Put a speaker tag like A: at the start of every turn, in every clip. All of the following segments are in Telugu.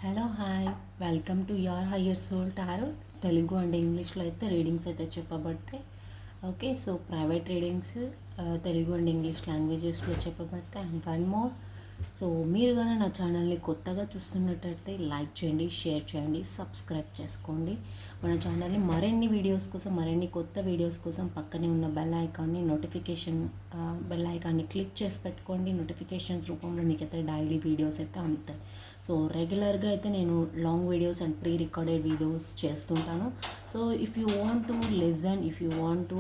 A: Hello hi welcome to your higher soul tarot. Telugu and ఇంగ్లీష్లో అయితే రీడింగ్స్ అయితే చెప్పబడతాయి. Okay, so private readings Telugu and English లాంగ్వేజెస్లో చెప్పబడతాయి. అండ్ వన్ మోర్, సో మీరు కానీ నా ఛానల్ని కొత్తగా చూస్తున్నట్టయితే లైక్ చేయండి, షేర్ చేయండి, సబ్స్క్రైబ్ చేసుకోండి. మన ఛానల్ని మరిన్ని వీడియోస్ కోసం, మరిన్ని కొత్త వీడియోస్ కోసం పక్కనే ఉన్న బెల్ ఐకాన్ని క్లిక్ చేసి పెట్టుకోండి. నోటిఫికేషన్స్ రూపంలో మీకు అయితే డైలీ వీడియోస్ అయితే అందుతాయి. సో రెగ్యులర్గా అయితే నేను long videos and pre recorded videos చేస్తుంటాను. So if you want to listen, if you want to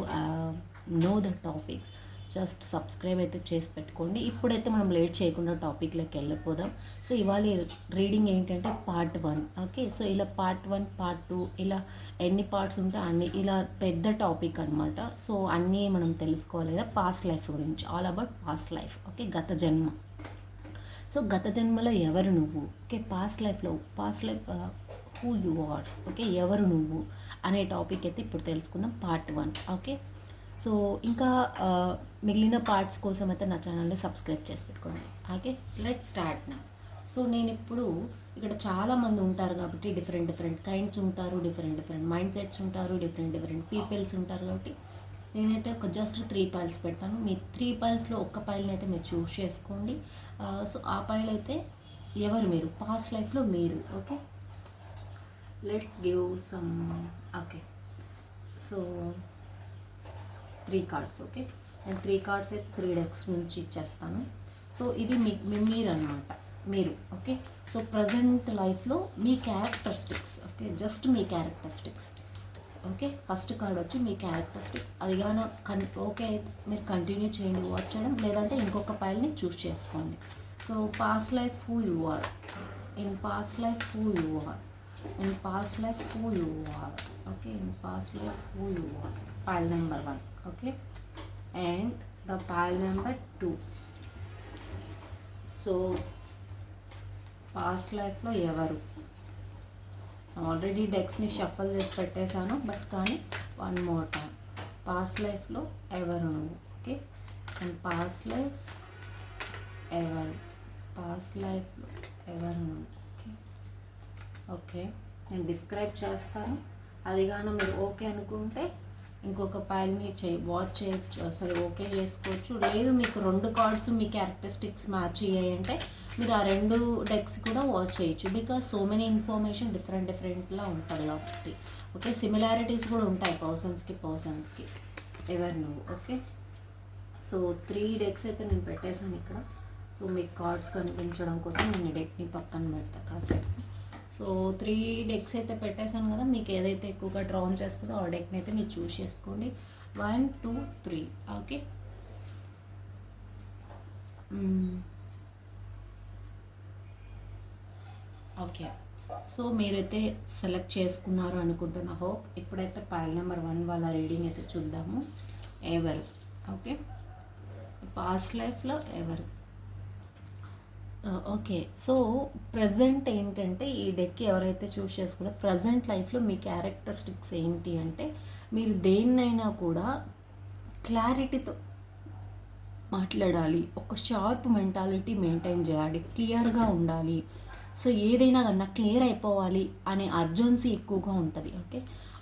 A: know the topics, just subscribe అయితే చేసి పెట్టుకోండి. ఇప్పుడైతే మనం లేట్ చేయకుండా టాపిక్లోకి వెళ్ళిపోదాం. సో ఇవాళ రీడింగ్ ఏంటంటే పార్ట్ 1. ఓకే, సో ఇలా పార్ట్ 1, పార్ట్ 2 ఇలా ఎన్ని పార్ట్స్ ఉంటే అన్ని, ఇలా పెద్ద టాపిక్ అనమాట. సో అన్నీ మనం తెలుసుకోవాలి కదా పాస్ట్ లైఫ్ గురించి, all about past life. Okay, గత జన్మ. సో గత జన్మలో ఎవరు నువ్వు, okay, past life who you are, okay, ఎవరు నువ్వు అనే టాపిక్ అయితే ఇప్పుడు తెలుసుకుందాం, పార్ట్ 1. ఓకే, సో ఇంకా మిగిలిన పార్ట్స్ కోసం అయితే నా ఛానల్ని సబ్స్క్రైబ్ చేసి పెట్టుకోండి. ఓకే, లెట్ స్టార్ట్ నా. సో నేను ఇప్పుడు ఇక్కడ చాలామంది ఉంటారు కాబట్టి డిఫరెంట్ కైండ్స్ ఉంటారు, డిఫరెంట్ మైండ్ సెట్స్ ఉంటారు, డిఫరెంట్ పీపుల్స్ ఉంటారు. కాబట్టి నేనైతే ఒక జస్ట్ 3 పైల్స్ పెడతాను. మీ 3 పైల్స్లో ఒక్క పైల్ని అయితే మీరు చూస్ చేసుకోండి. సో ఆ పైల్ అయితే ఎవరు మీరు, పాస్ట్ లైఫ్లో మీరు. Okay, let's give some. Okay, so 3 cards. Okay, నేను 3 కార్డ్స్ అయితే 3 డెక్స్ నుంచి ఇచ్చేస్తాను. సో ఇది మీరు అనమాట, మీరు. ఓకే, సో ప్రజెంట్ లైఫ్లో మీ క్యారెక్టరిస్టిక్స్. ఓకే, జస్ట్ మీ క్యారెక్టరిస్టిక్స్. ఓకే, ఫస్ట్ కార్డ్ వచ్చి మీ క్యారెక్టరిస్టిక్స్. అది కానీ ఓకే అయితే మీరు కంటిన్యూ చేయండి వాచ్ చేయడం, లేదంటే ఇంకొక పైల్ని చూస్ చేసుకోండి. So past life who you are, in past life who you are, in past life who you are. Okay, in past life who you are, pile number 1. Okay, and the pile number 2. So past లైఫ్లో ఎవరు, ఆల్రెడీ డెక్స్ని షఫల్ చేసి పెట్టేశాను, బట్ కానీ 1 more టైం, పాస్ట్ లైఫ్లో ఎవరు నువ్వు. ఓకే, అండ్ పాస్ట్ లైఫ్ ఎవరు, పాస్ట్ లైఫ్లో ఎవరు నువ్వు. ఓకే, ఓకే, నేను డిస్క్రైబ్ చేస్తాను. అది కానీ మీరు ఓకే అనుకుంటే ఇంకొక పైల్ని వాచ్ చేయొచ్చు, సరే ఓకే చేసుకోవచ్చు. లేదు మీకు 2 కార్డ్స్ మీ క్యారెక్టరిస్టిక్స్ మ్యాచ్ అయ్యాయంటే మీరు ఆ 2 డెక్స్ కూడా వాచ్ చేయొచ్చు. బికాజ్ సో మెనీ ఇన్ఫర్మేషన్ డిఫరెంట్లా ఉంటుంది కాబట్టి. ఓకే, సిమిలారిటీస్ కూడా ఉంటాయి పర్సన్స్కి. ఎవరు నువ్వు. ఓకే, సో 3 డెక్స్ అయితే నేను పెట్టేశాను ఇక్కడ. సో మీకు కార్డ్స్ కనిపించడం కోసం నేను డెక్ని పక్కన పెడతా కాసేపు. సో 3 డెక్స్ అయితే పెట్టేశాను కదా, మీకు ఏదైతే ఎక్కువగా డ్రాన్ చేస్తుందో ఆ డెక్ని అయితే మీరు చూస్ చేసుకోండి. 1 2 3. ఓకే, ఓకే, సో మీరైతే సెలెక్ట్ చేసుకున్నారు అనుకుంటున్నా. హోప్. ఇప్పుడైతే పైల్ నెంబర్ 1 వాళ్ళ రీడింగ్ అయితే చూద్దాము. ఎవరు. ఓకే, పాస్ట్ లైఫ్లో ఎవరు. ఓకే, సో ప్రజెంట్ ఏంటంటే ఈ డెక్ ఎవరైతే చూస్ చేసుకున్నారో ప్రజెంట్ లైఫ్లో మీ క్యారెక్టరిస్టిక్స్ ఏంటి అంటే, మీరు దేన్నైనా కూడా క్లారిటీతో మాట్లాడాలి, ఒక షార్ప్ మెంటాలిటీ మెయింటైన్ చేయాలి, క్లియర్గా ఉండాలి. సో ఏదైనా కన్నా క్లియర్ అయిపోవాలి అనే అర్జెన్సీ ఎక్కువగా ఉంటుంది. ఓకే,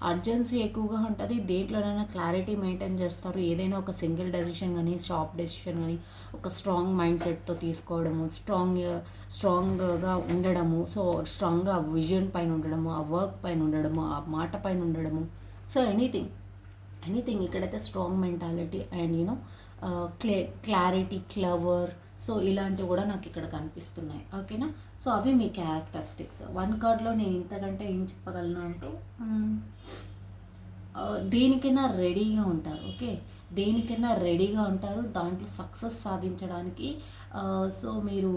A: అర్జెన్సీ ఎక్కువగా ఉంటుంది. దేంట్లోనైనా క్లారిటీ మెయింటైన్ చేస్తారు. ఏదైనా ఒక సింగిల్ డెసిషన్ కానీ, షార్ప్ డెసిషన్ కానీ ఒక స్ట్రాంగ్ మైండ్ సెట్తో తీసుకోవడము, స్ట్రాంగ్గా ఉండడము. సో స్ట్రాంగ్గా విజన్ పైన ఉండడము, ఆ వర్క్ పైన ఉండడము, ఆ మాట పైన ఉండడము. సో ఎనీథింగ్ ఇక్కడైతే strong mentality and you know clarity, clever. So ఇలాంటివి కూడా నాకు ఇక్కడ కనిపిస్తున్నాయి. ఓకేనా, సో అవి మీ క్యారెక్టరిస్టిక్స్. 1 కార్డ్లో నేను ఇంతకంటే ఏం చెప్పగలను అంటే, దేనికైనా రెడీగా ఉంటారు. ఓకే, దేనికైనా రెడీగా ఉంటారు, దాంట్లో సక్సెస్ సాధించడానికి. సో మీరు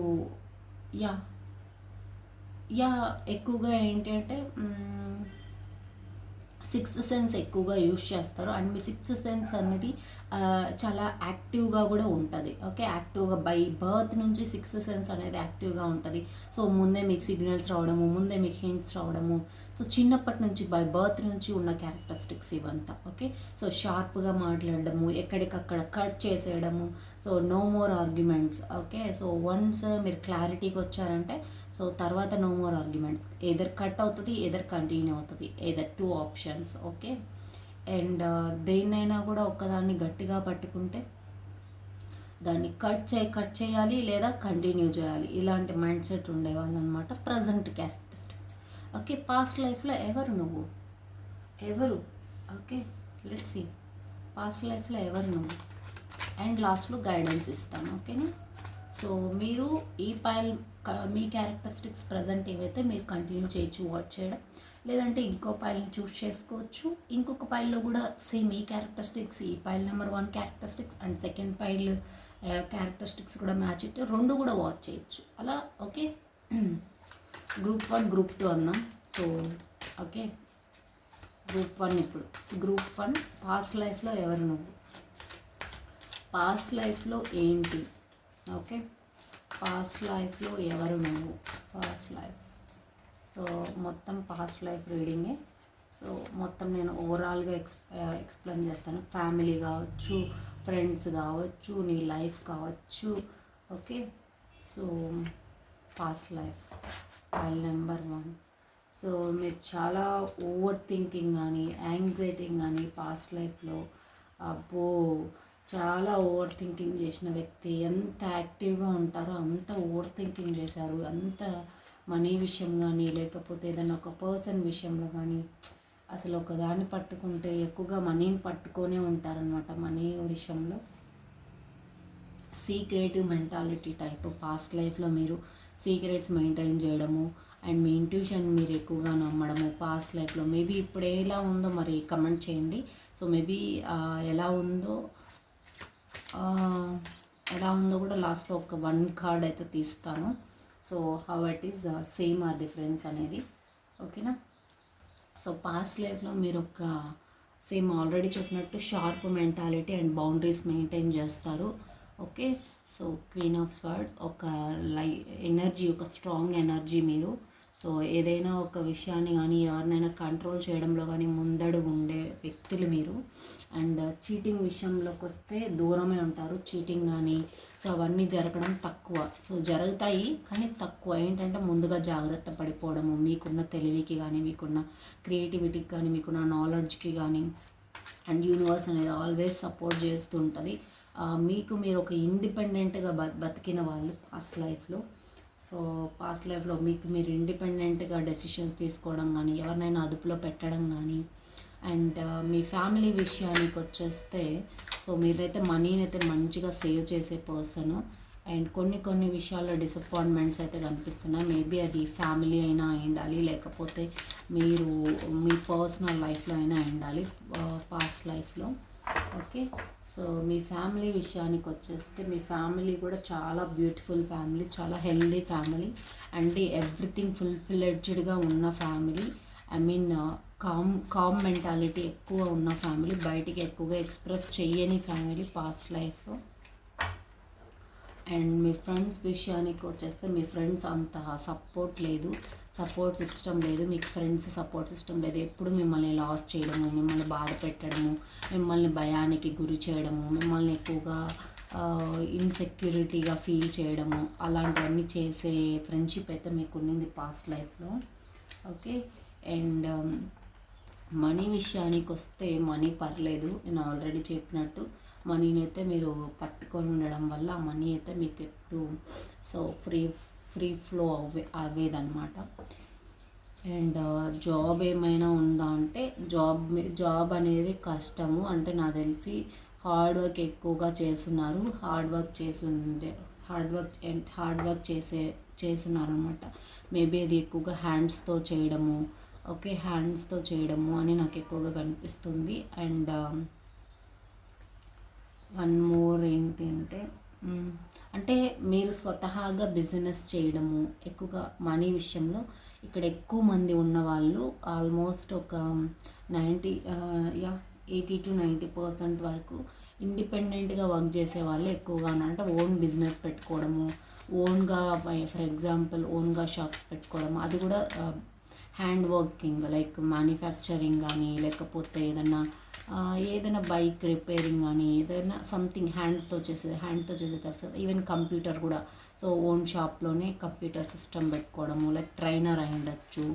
A: యా యా ఎక్కువగా ఏంటి అంటే 6th సెన్స్ ఎక్కువగా యూజ్ చేస్తారు. అండ్ మీ 6th సెన్స్ అనేది చాలా యాక్టివ్గా కూడా ఉంటుంది. ఓకే, యాక్టివ్గా బై బర్త్ నుంచి 6th సెన్స్ అనేది యాక్టివ్గా ఉంటుంది. సో ముందే మీకు సిగ్నల్స్ రావడము, ముందే మీకు హింట్స్ రావడము. సో చిన్నప్పటి నుంచి బై బర్త్ నుంచి ఉన్న క్యారెక్టరిస్టిక్స్ ఇవంతా. ఓకే, సో షార్ప్గా మాట్లాడడము, ఎక్కడికక్కడ కట్ చేసేయడము. So no more arguments. Okay, so once మీరు క్లారిటీకి వచ్చారంటే సో తర్వాత no more arguments, either cut అవుతుంది, ఏదర్ కంటిన్యూ అవుతుంది, ఏదర్ 2 ఆప్షన్స్. ఓకే. అండ్ దేన్నైనా కూడా ఒక్కదాన్ని గట్టిగా పట్టుకుంటే దాన్ని కట్ చేయాలి లేదా కంటిన్యూ చేయాలి, ఇలాంటి మైండ్ సెట్ ఉండేవాళ్ళు అనమాట ప్రజెంట్ క్యారెక్టరిస్టిక్స్. ఓకే. పాస్ట్ లైఫ్లో ఎవరు ఓకే, లెట్స్ సీ పాస్ట్ లైఫ్లో ఎవరు నువ్వు, అండ్ లాస్ట్లో గైడెన్స్ ఇస్తాను. ఓకేనా. సో మీరు ఈ పైల్ మీ క్యారెక్టరిస్టిక్స్ ప్రజెంట్ ఏవైతే మీరు కంటిన్యూ చేయొచ్చు వాచ్ చేయడం, లేదంటే ఇంకో పైల్ని చూస్ చేసుకోవచ్చు. ఇంకొక పైల్లో కూడా సేమ్ ఈ క్యారెక్టరిస్టిక్స్, ఈ pile number 1 characteristics and second pile characteristics కూడా మ్యాచ్ అయితే 2 కూడా వాచ్ చేయొచ్చు అలా. ఓకే. గ్రూప్ 1 గ్రూప్ 2 అన్నాం. సో ఓకే, గ్రూప్ 1 ఇప్పుడు గ్రూప్ 1 పాస్ట్ లైఫ్లో ఎవరు నువ్వు, పాస్ట్ లైఫ్లో ఏంటి. ఓకే. పాస్ట్ లైఫ్లో ఎవరు నువ్వు, పాస్ట్ లైఫ్. సో మొత్తం పాస్ట్ లైఫ్ రీడింగే. సో మొత్తం నేను ఓవరాల్గా ఎక్స్ప్లెయిన్ చేస్తాను. ఫ్యామిలీ కావచ్చు, ఫ్రెండ్స్ కావచ్చు, నీ లైఫ్ కావచ్చు. Okay. So past life file number 1. So మీరు చాలా ఓవర్ థింకింగ్ కానీ యాంగ్జైటీ కానీ పాస్ట్ లైఫ్లో, అబ్బో చాలా ఓవర్ థింకింగ్ చేసిన వ్యక్తి. ఎంత యాక్టివ్గా ఉంటారో అంత ఓవర్ థింకింగ్ చేశారు. అంత మనీ విషయం కానీ లేకపోతే ఏదైనా ఒక పర్సన్ విషయంలో కానీ అసలు ఒక దాన్ని పట్టుకుంటే ఎక్కువగా మనీని పట్టుకొనే ఉంటారనమాట. మనీ విషయంలో సీక్రెటివ్ మెంటాలిటీ టైప్. పాస్ట్ లైఫ్లో మీరు సీక్రెట్స్ మెయింటైన్ చేయడము అండ్ మీ ఇంట్యూషన్ మీరు ఎక్కువగా నమ్మడము పాస్ట్ లైఫ్లో. మేబీ ఇప్పుడు ఎలా ఉందో మరి కమెంట్ చేయండి. సో మేబీ ఎలా ఉందో కూడా లాస్ట్లో ఒక 1 కార్డ్ అయితే తీస్తాను. So how it is same or difference అనేది. ఓకేనా. సో పాస్ట్ లైఫ్లో మీరు ఒక సేమ్ ఆల్రెడీ చెప్పినట్టు sharp mentality and boundaries maintain చేస్తారు. Okay. So queen of swords ఒక ఎనర్జీ, ఒక స్ట్రాంగ్ ఎనర్జీ మీరు. సో ఏదైనా ఒక విషయాన్ని కానీ ఎవరినైనా కంట్రోల్ చేయడంలో కానీ ముందడుగు ఉండే వ్యక్తులు మీరు. అండ్ చీటింగ్ విషయంలోకి వస్తే దూరమే ఉంటారు. చీటింగ్ కానీ సో అవన్నీ జరగడం తక్కువ. సో జరుగుతాయి కానీ తక్కువ. ఏంటంటే ముందుగా జాగ్రత్త పడిపోవడము, మీకున్న తెలివికి కానీ మీకున్న క్రియేటివిటీకి కానీ మీకున్న నాలెడ్జ్కి కానీ. అండ్ యూనివర్స్ అనేది ఆల్వేస్ సపోర్ట్ చేస్తూ ఉంటుంది. మీకు మీరు ఒక ఇండిపెండెంట్గా బతికిన వాళ్ళు పాస్ట్ లైఫ్లో. సో పాస్ట్ లైఫ్లో మీకు మీరు ఇండిపెండెంట్గా డెసిషన్స్ తీసుకోవడం కానీ ఎవరినైనా అదుపులో పెట్టడం కానీ. అండ్ మీ ఫ్యామిలీ విషయానికి వచ్చేస్తే సో మీరైతే మనీని అయితే మంచిగా సేవ్ చేసే పర్సన్. అండ్ కొన్ని విషయాల్లో డిసప్పాయింట్మెంట్స్ అయితే కనిపిస్తున్నాయి. మేబీ అది ఫ్యామిలీ అయినా ఉండాలి, లేకపోతే మీరు మీ పర్సనల్ లైఫ్లో అయినా ఉండాలి పాస్ట్ లైఫ్లో. ఓకే. సో మీ ఫ్యామిలీ విషయానికి వచ్చేస్తే మీ ఫ్యామిలీ కూడా చాలా బ్యూటిఫుల్ ఫ్యామిలీ, చాలా హెల్దీ ఫ్యామిలీ అండ్ ఎవ్రీథింగ్ ఫుల్ఫిల్డ్గా ఉన్న family. I mean calm mentality ఎక్కువ ఉన్న ఫ్యామిలీ, బయటికి ఎక్కువగా ఎక్స్ప్రెస్ చేయని ఫ్యామిలీ పాస్ట్ లైఫ్లో. అండ్ మీ ఫ్రెండ్స్ విషయానికి వచ్చేస్తే మీ ఫ్రెండ్స్ అంత సపోర్ట్ సిస్టమ్ లేదు. మీకు ఫ్రెండ్స్ సపోర్ట్ సిస్టమ్ లేదు. ఎప్పుడు మిమ్మల్ని లాస్ చేయడము, మిమ్మల్ని బాధ పెట్టడము, మిమ్మల్ని భయానికి గురి చేయడము, మిమ్మల్ని ఎక్కువగా ఇన్సెక్యూరిటీగా ఫీల్ చేయడము, అలాంటివన్నీ చేసే ఫ్రెండ్షిప్ అయితే మీకు ఉండింది పాస్ట్ లైఫ్లో. ఓకే. అండ్ మనీ విషయానికి వస్తే మనీ పర్లేదు, నేను ఆల్రెడీ చెప్పినట్టు మనీని అయితే మీరు పట్టుకొని ఉండడం వల్ల మనీ అయితే మీకు ఎప్పుడు సో ఫ్రీ ఫ్లో అవ్వేదన్నమాట. అండ్ జాబ్ ఏమైనా ఉందా అంటే జాబ్ అనేది కష్టము. అంటే నాకు తెలిసి హార్డ్ వర్క్ ఎక్కువగా చేస్తున్నారు. హార్డ్ వర్క్ చేస్తున్నారు అనమాట. మేబీ అది ఎక్కువగా హ్యాండ్స్తో చేయడము. ఓకే. హ్యాండ్స్తో చేయడము అని నాకు ఎక్కువగా కనిపిస్తుంది. అండ్ వన్ మోర్ ఏంటి అంటే మీరు స్వతహాగా బిజినెస్ చేయడము ఎక్కువగా మనీ విషయంలో. ఇక్కడ ఎక్కువ మంది ఉన్నవాళ్ళు ఆల్మోస్ట్ ఒక 80-90% వరకు ఇండిపెండెంట్గా వర్క్ చేసే వాళ్ళు ఎక్కువగా అంటే ఓన్ బిజినెస్ పెట్టుకోవడము, ఓన్గా ఫర్ ఎగ్జాంపుల్ ఓన్గా షాప్స్ పెట్టుకోవడము. అది కూడా హ్యాండ్ వర్కింగ్ లైక్ మ్యానుఫ్యాక్చరింగ్ కానీ లేకపోతే ఏదన్నా ఏదైనా బైక్ రిపేరింగ్ కానీ ఏదైనా సంథింగ్ హ్యాండ్తో చేసేది తెలుసు కదా, ఈవెన్ కంప్యూటర్ కూడా. సో ఓన్ షాప్లోనే కంప్యూటర్ సిస్టమ్ పెట్టుకోవడము, లైక్ ట్రైనర్ అయి ఉండొచ్చు,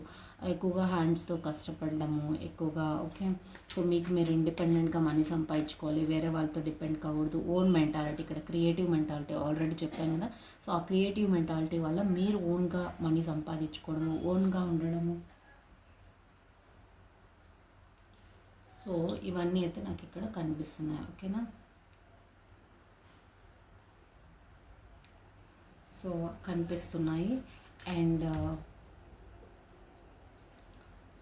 A: ఎక్కువగా హ్యాండ్స్తో కష్టపడము ఎక్కువగా. ఓకే, సో మీకు మీరు ఇండిపెండెంట్గా మనీ సంపాదించుకోవాలి, వేరే వాళ్ళతో డిపెండ్ కాకూడదు. ఓన్ మెంటాలిటీ, ఇక్కడ క్రియేటివ్ మెంటాలిటీ ఆల్రెడీ చెప్పాను కదా. సో ఆ క్రియేటివ్ మెంటాలిటీ వల్ల మీరు ఓన్గా మనీ సంపాదించుకోవడము, ఓన్గా ఉండడము. సో ఇవన్నీ అయితే నాకు ఇక్కడ కనిపిస్తున్నాయి. ఓకేనా, సో కనిపిస్తున్నాయి. అండ్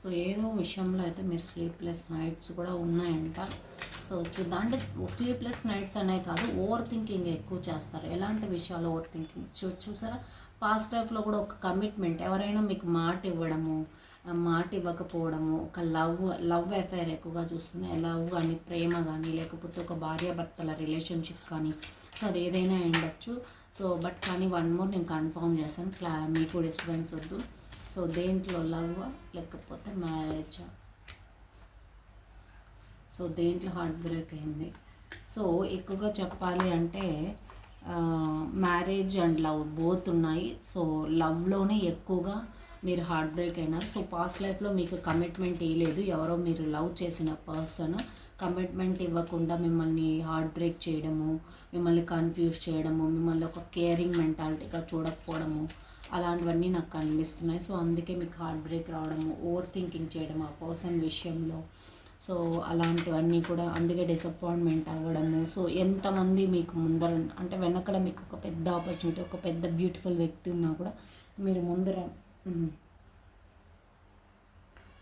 A: సో ఏదో విషయంలో అయితే మీరు స్లీప్లెస్ నైట్స్ కూడా ఉన్నాయంట. సో చూద్దాం, అంటే స్లీప్లెస్ నైట్స్ అనే కాదు, ఓవర్ థింకింగ్ ఎక్కువ చేస్తారు. ఎలాంటి విషయాలు ఓవర్ థింకింగ్ చూసారా, పాస్ట్ లైఫ్లో కూడా ఒక కమిట్మెంట్, ఎవరైనా మీకు మాట ఇవ్వడము, మాట ఇవ్వకపోవడము, ఒక లవ్ అఫైర్ ఎక్కువగా చూస్తున్నాయి. లవ్ కానీ, ప్రేమ కానీ, లేకపోతే ఒక భార్యాభర్తల రిలేషన్షిప్ కానీ, సో అది ఏదైనా ఉండొచ్చు. సో బట్ కానీ వన్ మోర్ నేను కన్ఫర్మ్ చేశాను, మీకు డిస్టర్బెన్స్ వద్దు. సో దేంట్లో లవ్ లేకపోతే మ్యారేజా, సో దేంట్లో హార్ట్ బ్రేక్ అయింది. సో ఎక్కువగా చెప్పాలి అంటే మ్యారేజ్ అండ్ లవ్ బోత్ ఉన్నాయి. సో లవ్లోనే ఎక్కువగా మీరు హార్ట్ బ్రేక్ అయినారు. సో పాస్ట్ లైఫ్లో మీకు కమిట్మెంట్ ఇవ్వలేదు, ఎవరో మీరు లవ్ చేసిన పర్సన్ కమిట్మెంట్ ఇవ్వకుండా మిమ్మల్ని హార్ట్ బ్రేక్ చేయడము, మిమ్మల్ని కన్ఫ్యూజ్ చేయడము, మిమ్మల్ని ఒక కేరింగ్ మెంటాలిటీగా చూడకపోవడము, అలాంటివన్నీ నాకు కనిపిస్తున్నాయి. సో అందుకే మీకు హార్ట్ బ్రేక్ రావడము, ఓవర్ థింకింగ్ చేయడం ఆ పర్సన్ విషయంలో. సో అలాంటివన్నీ కూడా, అందుకే డిసప్పాయింట్మెంట్ అవ్వడము. సో ఎంతమంది మీకు ముందర, అంటే వెనకడ మీకు ఒక పెద్ద ఆపర్చునిటీ, ఒక పెద్ద బ్యూటిఫుల్ వ్యక్తి ఉన్నా కూడా మీరు ముందర,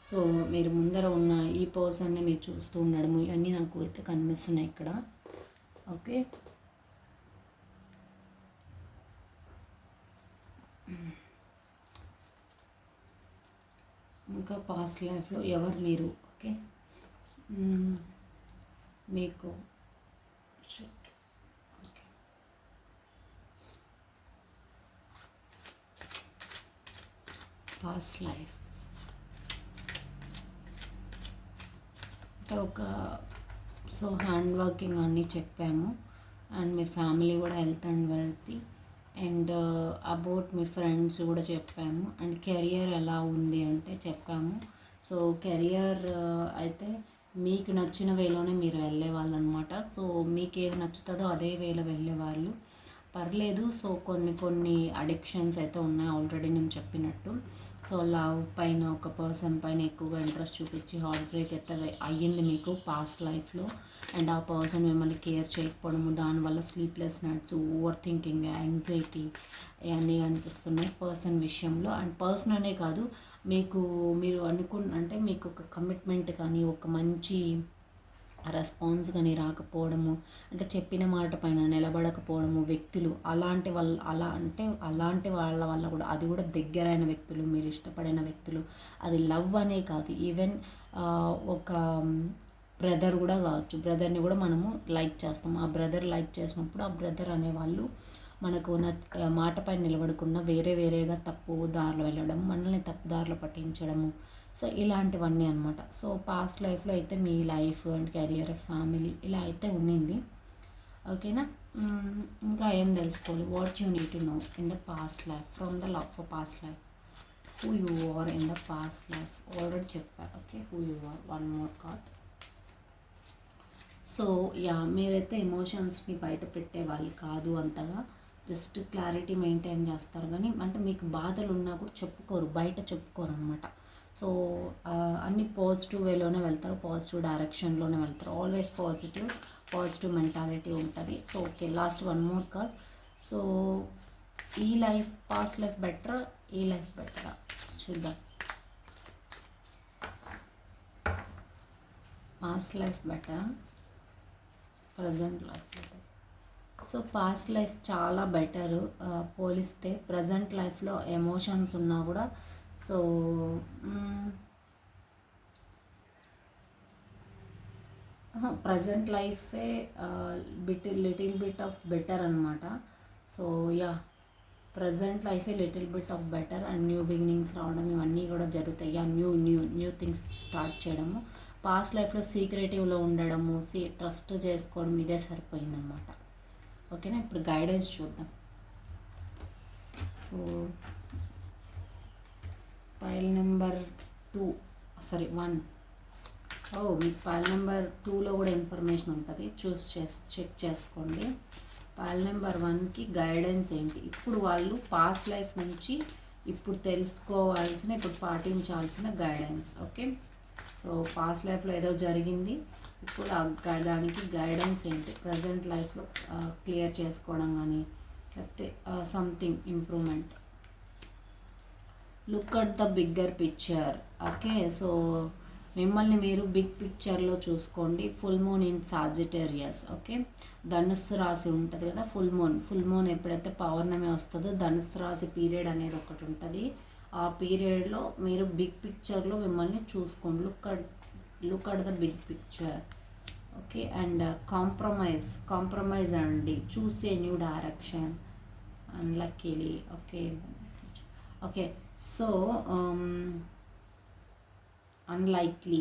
A: సో మీరు ముందర ఉన్న ఈ పర్సన్ని మీరు చూస్తూ ఉండడము, ఇవన్నీ నాకు అయితే కనిపిస్తున్నాయి ఇక్కడ. ఓకే, ఇంకా పాస్ట్ లైఫ్లో ఎవరు మీరు, ఓకే మీకు పాస్ట్ లైఫ్ అంటే ఒక, సో హ్యాండ్ వర్కింగ్ అన్నీ చెప్పాము. అండ్ మీ ఫ్యామిలీ కూడా health and wealthy, and about me friends కూడా చెప్పాము. అండ్ కెరియర్ ఎలా ఉంది అంటే చెప్పాము. సో కెరియర్ అయితే మీకు నచ్చిన వేలోనే మీరు వెళ్ళేవాళ్ళు అనమాట. సో మీకు ఏది నచ్చుతుందో అదే వేలో వెళ్ళేవాళ్ళు, పర్లేదు. సో కొన్ని అడిక్షన్స్ అయితే ఉన్నాయి ఆల్రెడీ నేను చెప్పినట్టు. సో లవ్ పైన, ఒక పర్సన్ పైన ఎక్కువగా ఇంట్రెస్ట్ చూపించి హార్ట్ బ్రేక్ అయితే అయ్యింది మీకు పాస్ట్ లైఫ్లో. అండ్ ఆ పర్సన్ మిమ్మల్ని కేర్ చేయకపోవడము, దానివల్ల sleepless nights, over thinking, anxiety ఇవన్నీ అనిపిస్తున్నాయి పర్సన్ విషయంలో. అండ్ పర్సన్ అనే కాదు, మీరు అంటే మీకు ఒక కమిట్మెంట్ కానీ, ఒక మంచి రెస్పాన్స్ కానీ రాకపోవడము, అంటే చెప్పిన మాట పైన నిలబడకపోవడము, వ్యక్తులు అలాంటి వాళ్ళ వల్ల కూడా, అది కూడా దగ్గరైన వ్యక్తులు, మీరు ఇష్టపడిన వ్యక్తులు, అది లవ్ అనే కాదు, ఈవెన్ ఒక బ్రదర్ కూడా కావచ్చు. బ్రదర్ని కూడా మనము లైక్ చేస్తాం, ఆ బ్రదర్ లైక్ చేసినప్పుడు ఆ బ్రదర్ అనేవాళ్ళు మనకు మాట పైన నిలబడకుండా వేరేగా తప్పు దారిలో వెళ్ళడం, మనల్ని తప్పు దారిలో పట్టించడము, సో ఇలాంటివన్నీ అనమాట. సో పాస్ట్ లైఫ్లో అయితే మీ లైఫ్ అండ్ కెరియర్, ఫ్యామిలీ ఇలా అయితే ఉండింది. ఓకేనా, ఇంకా ఏం తెలుసుకోవాలి, what you need to know in the past life from the love for past life, who you are in the past life already చెప్పారు. Okay, who you are, one more card. So మీరైతే ఎమోషన్స్ని బయట పెట్టే వాళ్ళు కాదు అంతగా, జస్ట్ క్లారిటీ మెయింటైన్ చేస్తారు. కానీ అంటే మీకు బాధలు ఉన్నా కూడా బయట చెప్పుకోరు అనమాట. సో అన్ని పాజిటివ్ వేలోనే వెళ్తారు, పాజిటివ్ డైరెక్షన్లోనే వెళ్తారు, ఆల్వేస్ పాజిటివ్ మెంటాలిటీ ఉంటుంది. So okay, last one more card. So ఈ లైఫ్, పాస్ట్ లైఫ్ బెటరా, ఈ లైఫ్ బెటరా చూద్దాం. పాస్ట్ లైఫ్ బెటరా, present life better. So past life చాలా బెటరు పోలిస్తే. ప్రజెంట్ లైఫ్లో ఎమోషన్స్ ఉన్నా కూడా, సో ప్రజెంట్ లైఫే లిటిల్ బిట్ ఆఫ్ బెటర్ అనమాట. సో ప్రజెంట్ లైఫే little bit of better and new beginnings రావడం ఇవన్నీ కూడా జరుగుతాయి. ఆ న్యూ థింగ్స్ స్టార్ట్ చేయడము, పాస్ట్ లైఫ్లో సీక్రెటివ్లో ఉండడము, ట్రస్ట్ చేసుకోవడం ఇదే సరిపోయిందనమాట. ఓకేనా, ఇప్పుడు గైడెన్స్ చూద్దాం. సో ఫైల్ నెంబర్ 1 మీకు ఫైల్ నెంబర్ 2లో కూడా ఇన్ఫర్మేషన్ ఉంటుంది, చెక్ చేసుకోండి. ఫైల్ నెంబర్ 1కి గైడెన్స్ ఏంటి, ఇప్పుడు వాళ్ళు పాస్ట్ లైఫ్ నుంచి ఇప్పుడు తెలుసుకోవాల్సిన, ఇప్పుడు పాటించాల్సిన గైడెన్స్. ఓకే, సో పాస్ట్ లైఫ్లో ఏదో జరిగింది, ఇప్పుడు దానికి గైడెన్స్ ఏంటి, ప్రజెంట్ లైఫ్లో క్లియర్ చేసుకోవడం కానీ లేకపోతే something improvement. Look at the bigger picture. Okay, so మిమ్మల్ని మీరు బిగ్ పిక్చర్లో చూసుకోండి. Full moon in Sagittarius. Okay, ధనుస్సు రాశి ఉంటుంది కదా, ఫుల్ మూన్ ఎప్పుడైతే పౌర్ణమి వస్తుందో ధనుస్సు రాశి పీరియడ్ అనేది ఒకటి ఉంటుంది. ఆ పీరియడ్లో మీరు బిగ్ పిక్చర్లో మిమ్మల్ని చూసుకోండి. Look at the big picture. Okay, and compromise అండి, choose a new direction unluckily. Okay, so unlikely,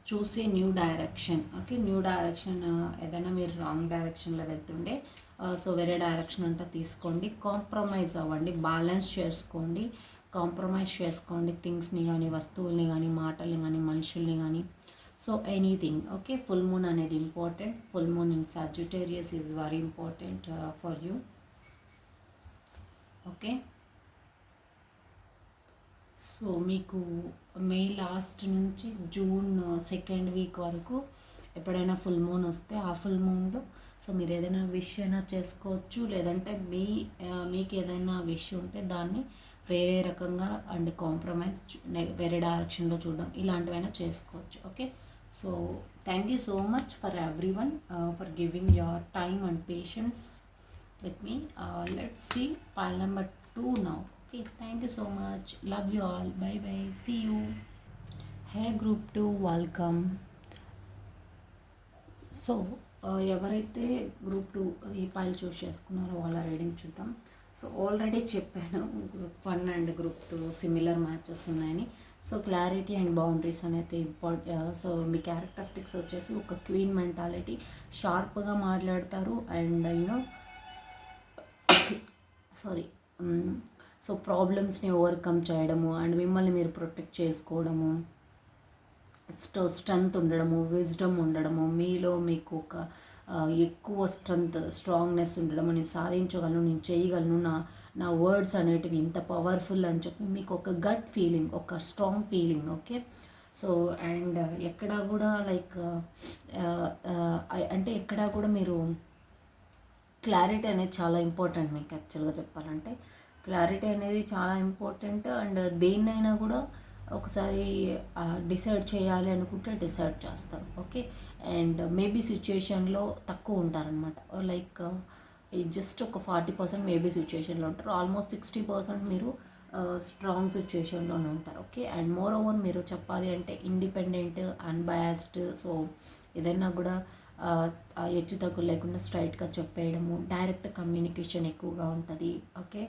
A: choose a new direction. Okay, new direction, ఏదైనా మీరు రాంగ్ డైరెక్షన్లో వెళ్తుండే సో వేరే డైరెక్షన్ అంతా తీసుకోండి. కాంప్రమైజ్ అవ్వండి, బ్యాలెన్స్ చేసుకోండి, కాంప్రమైజ్ చేసుకోండి థింగ్స్ని కానీ, వస్తువుల్ని కానీ, మాటల్ని కానీ, మనుషుల్ని కానీ. So anything. Okay, full moon అనేది important. Full moon in Sagittarius is very important for you. Okay, so మీకు మే లాస్ట్ నుంచి జూన్ 2nd వీక్ వరకు ఎప్పుడైనా ఫుల్ మూన్ వస్తే ఆ ఫుల్ మూన్లో సో మీరు ఏదైనా విష్ అయినా చేసుకోవచ్చు, లేదంటే మీకు ఏదైనా విష్ ఉంటే దాన్ని వేరే రకంగా అండ్ కాంప్రమైజ్ వేరే డైరెక్షన్లో చూడడం ఇలాంటివైనా చేసుకోవచ్చు. Okay, so thank you so much for everyone for giving your time and patience with me. Let's see pile number 2 now. Okay, thank you so much, love you all, bye bye, see you. Hey group 2, welcome. So ఎవరైతే గ్రూప్ 2 ఈ పైల్ చూస్ చేసుకున్నారో వాళ్ళ రీడింగ్ చూద్దాం. సో ఆల్రెడీ చెప్పాను group 1 and group 2 similar matches ఉన్నాయని. సో క్లారిటీ అండ్ బౌండరీస్ అనేది సో మీ క్యారెక్టరిస్టిక్స్ వచ్చేసి ఒక క్వీన్ మెంటాలిటీ, షార్ప్గా మాట్లాడతారు అండ్ సో ప్రాబ్లమ్స్ని ఓవర్కమ్ చేయడము అండ్ మిమ్మల్ని మీరు ప్రొటెక్ట్ చేసుకోవడము, స్ట్రెంగ్త్ ఉండడము, విజ్డమ్ ఉండడము, మీలో మీకు ఒక ఎక్కువ స్ట్రాంగ్నెస్ ఉండడము, నేను సాధించగలను, నేను చేయగలను, నా వర్డ్స్ అనేటివి ఇంత పవర్ఫుల్ అని చెప్పి మీకు ఒక గట్ ఫీలింగ్, ఒక strong feeling. Okay, so and ఎక్కడా కూడా అంటే ఎక్కడా కూడా మీరు క్లారిటీ అనేది చాలా ఇంపార్టెంట్. మీకు యాక్చువల్గా చెప్పాలంటే క్లారిటీ అనేది చాలా ఇంపార్టెంట్. అండ్ దేన్నైనా కూడా ఒకసారి డిసైడ్ చేయాలి అనుకుంటే డిసైడ్ చేస్తారు. ఓకే, అండ్ మేబీ సిచ్యుయేషన్లో తక్కువ ఉంటారనమాట. లైక్ జస్ట్ ఒక 40% మేబీ సిచ్యుయేషన్లో ఉంటారు, ఆల్మోస్ట్ 60% మీరు స్ట్రాంగ్ సిచ్యుయేషన్లోనే ఉంటారు. ఓకే, అండ్ మోర్ ఓవర్ మీరు చెప్పాలి అంటే ఇండిపెండెంట్, అన్బయాస్డ్. సో ఏదైనా కూడా హెచ్చు తగ్గులు లేకుండా స్ట్రైట్గా చెప్పేయడము, డైరెక్ట్ కమ్యూనికేషన్ ఎక్కువగా ఉంటుంది. Okay,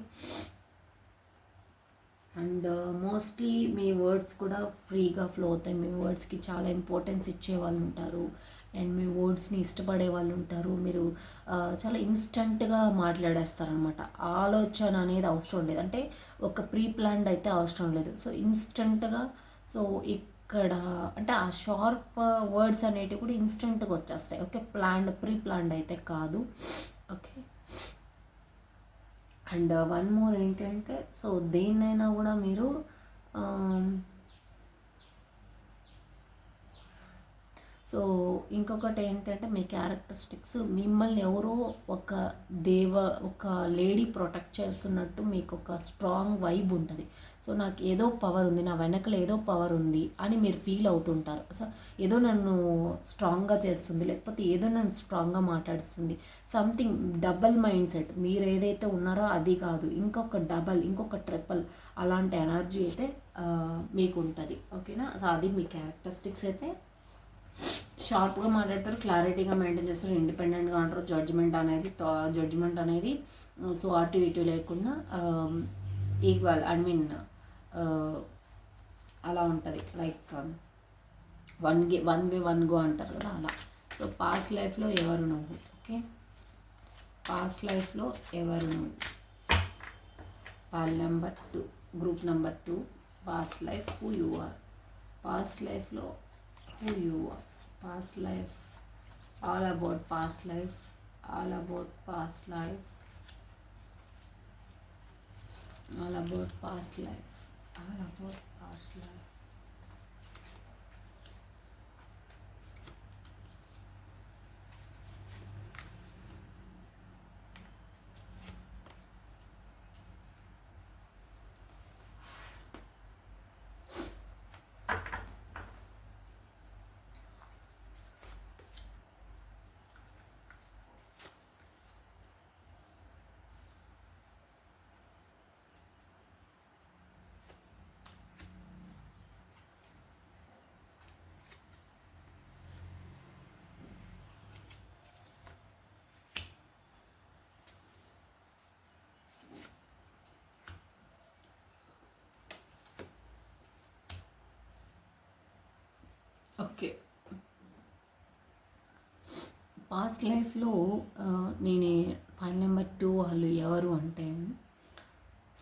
A: and mostly me words కూడా ఫ్రీగా ఫ్లో అవుతాయి. మీ వర్డ్స్కి చాలా ఇంపార్టెన్స్ ఇచ్చే వాళ్ళు ఉంటారు అండ్ మీ వర్డ్స్ని ఇష్టపడే వాళ్ళు ఉంటారు. మీరు చాలా ఇన్స్టంట్గా మాట్లాడేస్తారనమాట. ఆలోచన అనేది అవసరం లేదు, అంటే ఒక ప్రీ ప్లాన్డ్ అయితే అవసరం లేదు. సో ఇన్స్టంట్గా, సో ఇక్కడ అంటే ఆ షార్ప్ వర్డ్స్ అనేటివి కూడా ఇన్స్టెంట్గా వచ్చేస్తాయి. ఓకే, ప్రీ ప్లాన్డ్ అయితే కాదు. ఓకే, అండ్ వన్ మోర్ ఏంటంటే సో దేన్నైనా కూడా మీరు సో ఇంకొకటి ఏంటంటే మీ క్యారెక్టరిస్టిక్స్, మిమ్మల్ని ఎవరో ఒక లేడీ ప్రొటెక్ట్ చేస్తున్నట్టు మీకు ఒక స్ట్రాంగ్ వైబ్ ఉంటుంది. సో నాకు ఏదో పవర్ ఉంది, నా వెనకలో ఏదో పవర్ ఉంది అని మీరు ఫీల్ అవుతుంటారు. సో ఏదో నన్ను స్ట్రాంగ్గా చేస్తుంది, లేకపోతే ఏదో నన్ను స్ట్రాంగ్గా మాట్లాడుతుంది. సంథింగ్ డబల్ మైండ్ సెట్, మీరు ఏదైతే ఉన్నారో అది కాదు, ఇంకొక ట్రిపుల్ అలాంటి ఎనర్జీ అయితే మీకు ఉంటుంది. ఓకేనా, సో అది మీ క్యారెక్టరిస్టిక్స్ అయితే. షార్ప్గా మాట్లాడతారు, క్లారిటీగా మెయింటైన్ చేస్తారు, ఇండిపెండెంట్గా అంటారు. జడ్జ్మెంట్ అనేది సో అటు ఇటు లేకుండా ఈక్వల్ అలా ఉంటుంది. Like one way one go అంటారు కదా అలా. సో పాస్ట్ లైఫ్లో ఎవరు నువ్వు? ఓకే, పాస్ట్ లైఫ్లో ఎవరు నువ్వు? Pile number 2, group number 2, past life who you are. Past లైఫ్లో who you are. Past life, all about past life, all about past life, all about past life, all about past life. Okay, past లైఫ్లో నేను పాయింట్ నెంబర్ 2 వాళ్ళు ఎవరు అంటే,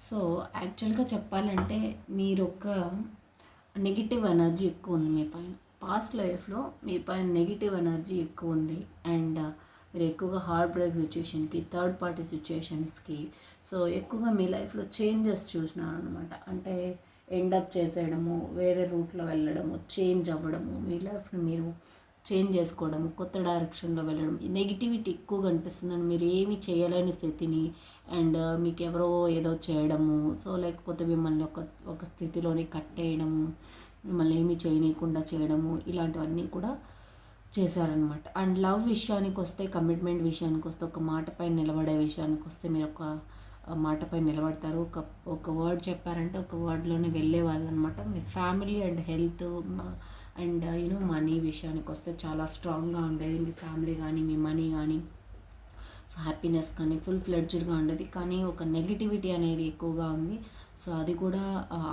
A: సో యాక్చువల్గా చెప్పాలంటే మీరు ఒక నెగిటివ్ ఎనర్జీ ఎక్కువ ఉంది మీ పైన. పాస్ట్ లైఫ్లో మీ పైన నెగిటివ్ ఎనర్జీ ఎక్కువ ఉంది. అండ్ మీరు ఎక్కువగా హార్ట్ బ్రేక్ సిచ్యుయేషన్కి, థర్డ్ పార్టీ సిచ్యుయేషన్స్కి, సో ఎక్కువగా మీ లైఫ్లో చేంజెస్ చూసినారనమాట. అంటే ఎండప్ చేసేయడము, వేరే రూట్లో వెళ్ళడము, చేంజ్ అవ్వడము, మీ లైఫ్ని మీరు చేంజ్ చేసుకోవడము, కొత్త డైరెక్షన్లో వెళ్ళడం, ఈ నెగిటివిటీ ఎక్కువగా అనిపిస్తుందని, మీరు ఏమీ చేయలేని స్థితిని, అండ్ మీకు ఎవరో ఏదో చేయడము, సో లేకపోతే మిమ్మల్ని ఒక స్థితిలోని కట్టేయడము, మిమ్మల్ని ఏమీ చేయనీయకుండా చేయడము, ఇలాంటివన్నీ కూడా చేశారనమాట. అండ్ లవ్ విషయానికి వస్తే, కమిట్మెంట్ విషయానికి వస్తే, ఒక మాటపై నిలబడే విషయానికి వస్తే, మీరు ఒక మాటపై నిలబడతారు. ఒక వర్డ్ చెప్పారంటే ఒక వర్డ్లోనే వెళ్ళే వాళ్ళు అనమాట. మీ family and health and money విషయానికి వస్తే చాలా స్ట్రాంగ్గా ఉండేది మీ ఫ్యామిలీ కానీ, మీ మనీ కానీ, హ్యాపీనెస్ కానీ ఫుల్ ఫ్లెడ్జ్డ్గా ఉండేది. కానీ ఒక నెగిటివిటీ అనేది ఎక్కువగా ఉంది. సో అది కూడా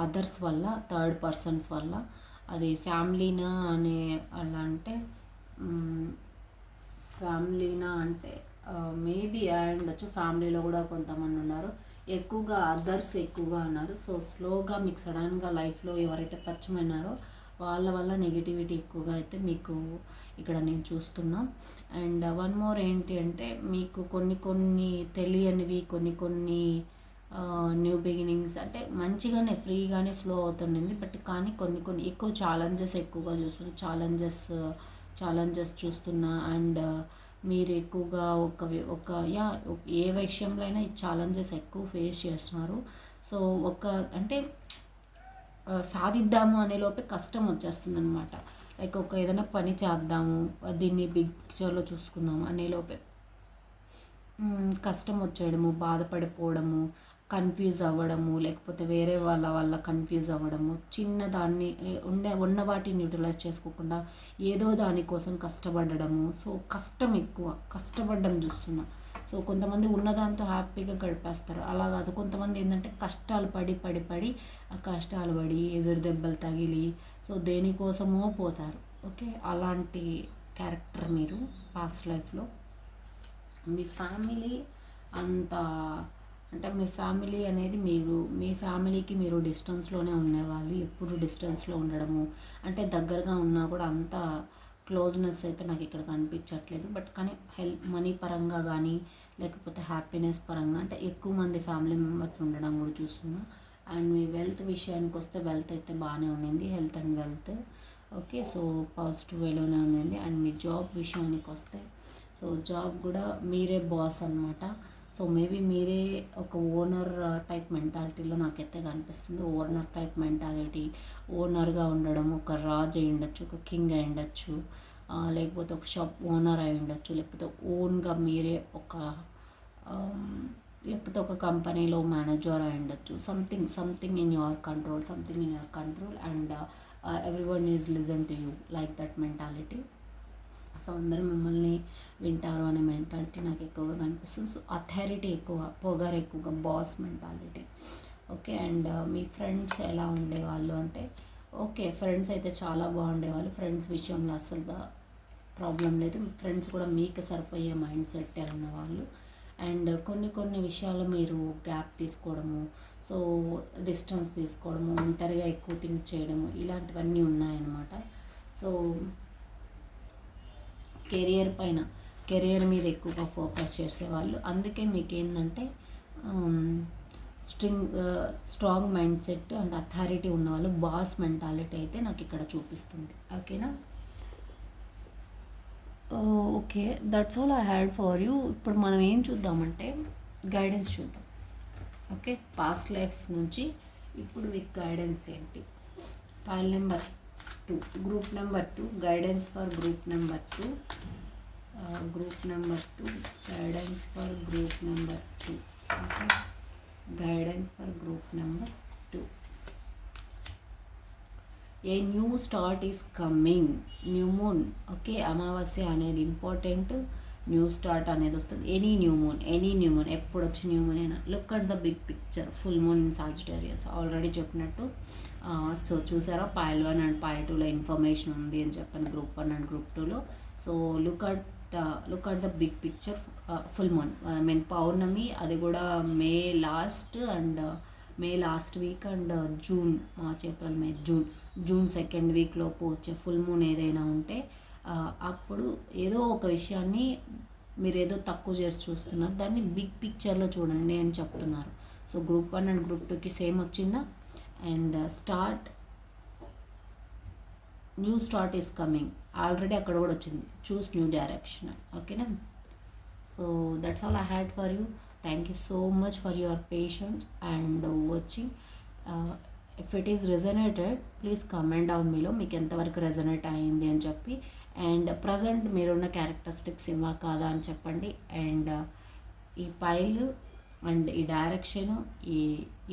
A: అదర్స్ వల్ల, థర్డ్ పర్సన్స్ వల్ల. అది ఫ్యామిలీనా అనే అలా అంటే, ఫ్యామిలీనా అంటే మేబీ ఉండొచ్చు. ఫ్యామిలీలో కూడా కొంతమంది ఉన్నారు, ఎక్కువగా అదర్స్ ఎక్కువగా ఉన్నారు. సో స్లోగా మీకు సడన్గా లైఫ్లో ఎవరైతే పరిచయమైనారో వాళ్ళ వల్ల నెగిటివిటీ ఎక్కువగా అయితే మీకు ఇక్కడ నేను చూస్తున్నా. అండ్ వన్ మోర్ ఏంటి అంటే, మీకు కొన్ని తెలియనివి, కొన్ని న్యూ బిగినింగ్స్ అంటే మంచిగానే ఫ్రీగానే ఫ్లో అవుతుంది. బట్ కానీ కొన్ని ఎక్కువ ఛాలెంజెస్ ఎక్కువగా చూస్తున్నా, ఛాలెంజెస్ చూస్తున్నా. అండ్ మీరు ఎక్కువగా ఏ విషయంలో అయినా ఈ ఛాలెంజెస్ ఎక్కువ ఫేస్ చేస్తున్నారు. సో అంటే సాధిద్దాము అనే లోపే కష్టం వచ్చేస్తుంది అనమాట. లైక్ ఏదైనా పని చేద్దాము, దీన్ని బిగ్ పిక్చర్లో చూసుకుందాము అనే లోపే కష్టం వచ్చేయడము, బాధపడిపోవడము, కన్ఫ్యూజ్ అవ్వడము, లేకపోతే వేరే వాళ్ళ వల్ల కన్ఫ్యూజ్ అవ్వడము, చిన్నదాన్ని ఉన్న వాటిని యూటిలైజ్ చేసుకోకుండా ఏదో దానికోసం కష్టపడడము. సో కష్టపడడం చూస్తున్నా. సో కొంతమంది ఉన్నదాంతో హ్యాపీగా గడిపేస్తారు, అలా కాదు. కొంతమంది ఏంటంటే కష్టాలు పడి ఆ కష్టాలు పడి ఎదురు దెబ్బలు తగిలి సో దేనికోసమో పోతారు. ఓకే, అలాంటి క్యారెక్టర్ మీరు పాస్ట్ లైఫ్లో. మీ ఫ్యామిలీ అంత అంటే మీ ఫ్యామిలీ అనేది మీ ఫ్యామిలీకి మీరు డిస్టెన్స్లోనే ఉండేవాళ్ళు. ఎప్పుడు డిస్టెన్స్లో ఉండడము, అంటే దగ్గరగా ఉన్నా కూడా అంత క్లోజ్నెస్ అయితే నాకు ఇక్కడ కనిపించట్లేదు. బట్ కానీ మనీ పరంగా కానీ, లేకపోతే హ్యాపీనెస్ పరంగా అంటే ఎక్కువ మంది ఫ్యామిలీ మెంబర్స్ ఉండడం కూడా చూస్తున్నా. అండ్ మీ వెల్త్ విషయానికి వస్తే వెల్త్ అయితే బాగానే ఉండింది, health and wealth. Okay, so positive వేలోనే ఉండింది. అండ్ మీ జాబ్ విషయానికి వస్తే, సో జాబ్ కూడా మీరే బాస్ అనమాట. సో మేబీ మీరే ఒక ఓనర్ టైప్ మెంటాలిటీలో నాకైతే కనిపిస్తుంది. ఓనర్ టైప్ మెంటాలిటీ, ఓనర్గా ఉండడం, ఒక రాజు అయి ఉండొచ్చు, ఒక కింగ్ అయి ఉండొచ్చు, లేకపోతే ఒక షాప్ ఓనర్ అయి ఉండొచ్చు, లేకపోతే ఓన్గా మీరే లేకపోతే ఒక కంపెనీలో మేనేజర్ అయి ఉండొచ్చు. Something in your control and every one is listen to you, like that mentality. So అందరూ మిమ్మల్ని వింటారు అనే మెంటాలిటీ నాకు ఎక్కువగా కనిపిస్తుంది. సో అథారిటీ ఎక్కువ, పొగరు ఎక్కువగా, బాస్ మెంటాలిటీ. ఓకే. అండ్ మీ ఫ్రెండ్స్ ఎలా ఉండేవాళ్ళు అంటే, ఓకే, ఫ్రెండ్స్ అయితే చాలా బాగుండేవాళ్ళు. ఫ్రెండ్స్ విషయంలో అసలు ప్రాబ్లం లేదు. ఫ్రెండ్స్ కూడా మీకు సరిపోయే మైండ్ సెట్ ఉన్నవాళ్ళు. అండ్ కొన్ని కొన్ని విషయాలు మీరు గ్యాప్ తీసుకోవడము, సో డిస్టెన్స్ తీసుకోవడము, ఒంటరిగా ఎక్కువ థింక్ చేయడము, ఇలాంటివన్నీ ఉన్నాయన్నమాట. సో కెరియర్ మీద ఎక్కువగా ఫోకస్ చేసేవాళ్ళు. అందుకే మీకు ఏంటంటే strong mind set and authority ఉన్నవాళ్ళు, బాస్ మెంటాలిటీ అయితే నాకు ఇక్కడ చూపిస్తుంది. ఓకేనా? Okay, that's all I had for you. ఇప్పుడు మనం ఏం చూద్దామంటే గైడెన్స్ చూద్దాం. ఓకే, పాస్ట్ లైఫ్ నుంచి ఇప్పుడు మీకు గైడెన్స్ ఏంటి? File number 2, group number 2, guidance for group number 2, guidance for group number 2. Okay, guidance for group number 2. A new start is coming, new moon. Okay, అమావాస్య అనేది ఇంపార్టెంట్, న్యూ స్టార్ట్ అనేది వస్తుంది. ఎనీ న్యూ మూన్, ఎప్పుడు వచ్చి న్యూ మూన్ అయినా. Look at the big picture, full moon in Sagittarius. Already చెప్పినట్టు. సో చూసారా, పాయిల్ 1 అండ్ పాయిల్ 2లో ఇన్ఫర్మేషన్ ఉంది అని చెప్పాను, గ్రూప్ 1 అండ్ గ్రూప్ 2లో. So look at the big picture. Full moon పౌర్ణమి, అది కూడా May last week and March, April, May, June second వీక్లోపు వచ్చే ఫుల్ మూన్ ఏదైనా ఉంటే అప్పుడు ఏదో ఒక విషయాన్ని మీరు ఏదో తక్కువ చేసి చూస్తున్నారు, దాన్ని బిగ్ పిక్చర్లో చూడండి అని చెప్తున్నారు. సో గ్రూప్ 1 అండ్ గ్రూప్ 2కి సేమ్ వచ్చిందా? And new start is coming, already అక్కడ కూడా వచ్చింది, చూస్ న్యూ డైరెక్షన్. ఓకేనా? So that's all I had for you. Thank you so much for your patience and watching. If it is resonated, please comment down మీలో మీకు ఎంతవరకు రెజనేట్ అయింది అని చెప్పి. అండ్ ప్రజెంట్ మీరున్న క్యారెక్టరిస్టిక్స్ ఇవ్వా కాదా అని చెప్పండి. అండ్ ఈ పైల్ అండ్ ఈ డైరెక్షన్,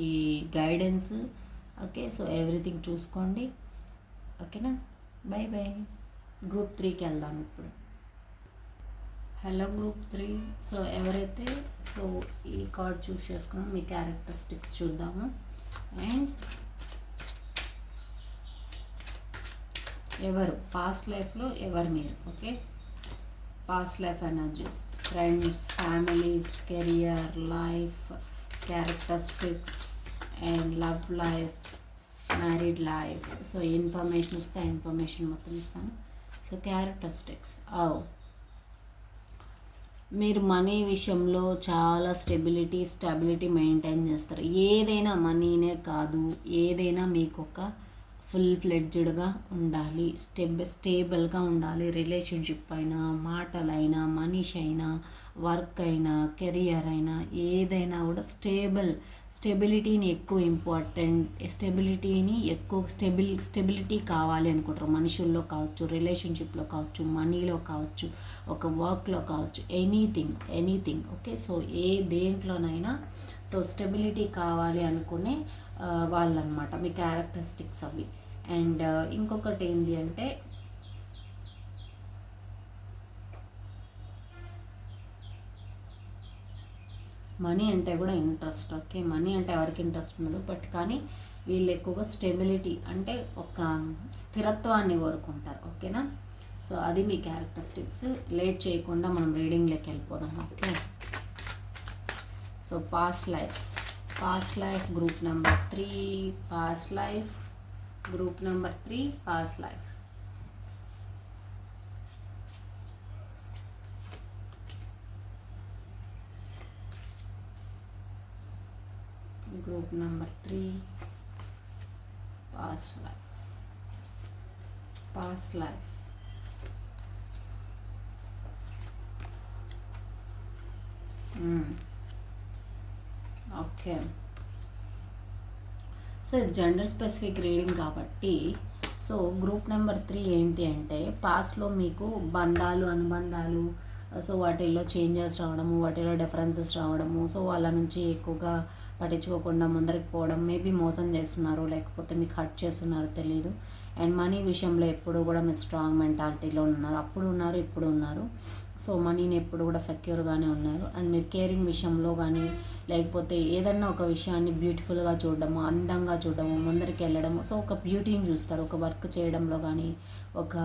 A: ఈ గైడెన్స్, ఓకే, సో ఎవ్రీథింగ్ చూసుకోండి. ఓకేనా? By by. గ్రూప్ 3కి వెళ్దాం ఇప్పుడు. Hello group 3. సో ఎవరైతే ఈ కార్డ్ చూస్ చేసుకున్నాం, మీ క్యారెక్టరిస్టిక్స్ చూద్దాము. అండ్ ఎవరు పాస్ట్ లైఫ్లో ఎవరు మీరు? Okay, past life energies, friends, families, career, life, characteristics and love life, married life. So information ఇస్తే ఇన్ఫర్మేషన్ మొత్తం ఇస్తాను. సో క్యారెక్టరిస్టిక్స్, మీరు మనీ విషయంలో చాలా స్టెబిలిటీ మెయింటైన్ చేస్తారు. ఏదైనా మనీనే కాదు, ఏదైనా మీకు ఒక ఫుల్ ఫ్లెడ్జ్డ్గా ఉండాలి, స్టేబుల్గా ఉండాలి. రిలేషన్షిప్ అయినా, మాటలైనా, మనిషి అయినా, వర్క్ అయినా, కెరియర్ అయినా, ఏదైనా కూడా స్టెబిలిటీని ఎక్కువ ఇంపార్టెంట్, స్టెబిలిటీ కావాలి అనుకుంటారు. మనుషుల్లో కావచ్చు, రిలేషన్షిప్లో కావచ్చు, మనీలో కావచ్చు, ఒక వర్క్లో కావచ్చు, ఎనీథింగ్. ఓకే, సో దేంట్లోనైనా సో స్టెబిలిటీ కావాలి అనుకునే వాళ్ళనమాట మీ క్యారెక్టరిస్టిక్స్ అవి. అండ్ ఇంకొకటి ఏంటి అంటే మనీ అంటే కూడా ఇంట్రెస్ట్. ఓకే, మనీ అంటే ఎవరికి ఇంట్రెస్ట్ ఉండదు, బట్ కానీ వీళ్ళు ఎక్కువగా స్టెబిలిటీ అంటే ఒక స్థిరత్వాన్ని కోరుకుంటారు. ఓకేనా? సో అది మీ క్యారెక్టరిస్టిక్స్. లేట్ చేయకుండా మనం రీడింగ్లోకి వెళ్ళిపోదాం. Okay, so past life group number 3, past life group number 3, past life. Group number 3, past life. Okay, so gender specific reading కాబట్టి సో గ్రూప్ నెంబర్ 3 ఏంటి అంటే పాస్ట్లో మీకు బంధాలు, అనుబంధాలు, సో వాటిల్లో చేంజెస్ రావడము, వాటిలో డిఫరెన్సెస్ రావడము, సో వాళ్ళ నుంచి ఎక్కువగా పట్టించుకోకుండా ముందరికి పోవడం, మేబీ మోసం చేస్తున్నారు, లేకపోతే మీకు హర్ట్ చేస్తున్నారు తెలియదు. అండ్ మనీ విషయంలో ఎప్పుడు కూడా మీరు స్ట్రాంగ్ మెంటాలిటీలో ఉన్నారు, అప్పుడు ఉన్నారు, ఇప్పుడు ఉన్నారు. సో మనీని ఎప్పుడు కూడా సెక్యూర్గానే ఉన్నారు. అండ్ మీరు కేరింగ్ విషయంలో కానీ, లేకపోతే ఏదన్నా ఒక విషయాన్ని బ్యూటిఫుల్గా చూడడము, అందంగా చూడడము, ముందరికి వెళ్ళడము, సో ఒక బ్యూటీని చూస్తారు. ఒక వర్క్ చేయడంలో కానీ, ఒక